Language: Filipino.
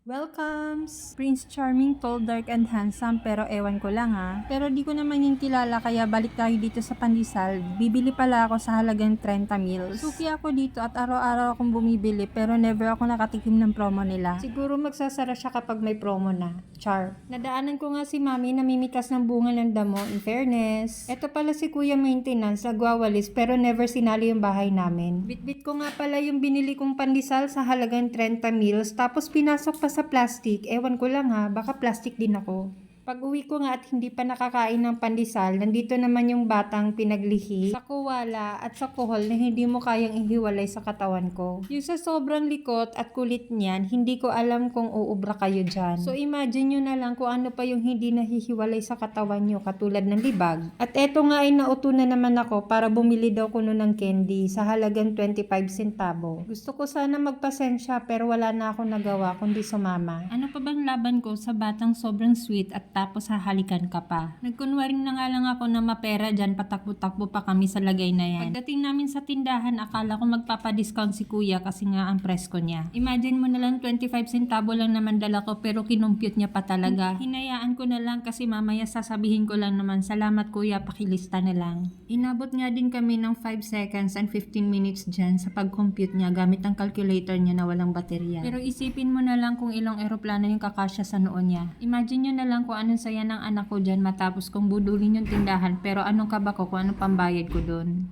Welcomes! Prince Charming, tall, dark, and handsome pero ewan ko lang ha. Pero di ko naman yung kilala kaya balik tayo dito sa Pandesal. Bibili pala ako sa halagang 30 mils. Suki ako dito at araw-araw akong bumibili pero never ako nakatikim ng promo nila. Siguro magsasara siya kapag may promo na. Char. Nadaanan ko nga si mami namimitas ng bunga ng damo in fairness. Eto pala si kuya maintenance nagwawalis pero never sinali yung bahay namin. Bitbit ko nga pala yung binili kong pandesal sa halagang 30 mils tapos pinasok pa sa plastic, ewan ko lang ha, baka plastic din ako. Pag uwi ko nga at hindi pa nakakain ng pandesal, nandito naman yung batang pinaglihi sa kuwala at sa kuhol na hindi mo kayang ihiwalay sa katawan ko. Yung sa sobrang likot at kulit niyan, hindi ko alam kung uubra kayo dyan. So imagine nyo na lang kung ano pa yung hindi nahihiwalay sa katawan nyo katulad ng libag. At eto nga ay nauto na naman ako para bumili daw kuno ng candy sa halagang 25 centavo. Gusto ko sana magpasensya pero wala na akong nagawa kundi sumama. Ano pa bang laban ko sa batang sobrang sweet at tapos hahalikan ka pa. Nagkunwaring na nga lang ako na mapera dyan, patakbo-takbo pa kami sa lagay na yan. Pagdating namin sa tindahan, akala ko magpapadiscount si kuya kasi nga ang presko niya. Imagine mo na lang 25 centavo lang naman dala ko pero kinumpute niya pa talaga. Hinayaan ko na lang kasi mamaya sasabihin ko lang naman, salamat kuya, pakilista na lang. Inabot nga din kami ng 5 seconds and 15 minutes dyan sa pag-compute niya gamit ang calculator niya na walang baterya. Pero isipin mo na lang kung ilang eroplano yung kakasya sa noo niya. Imagine nyo na lang kung anong saya ng anak ko dyan matapos kong budulin yung tindahan pero anong kaba ko kung anong pambayad ko dun.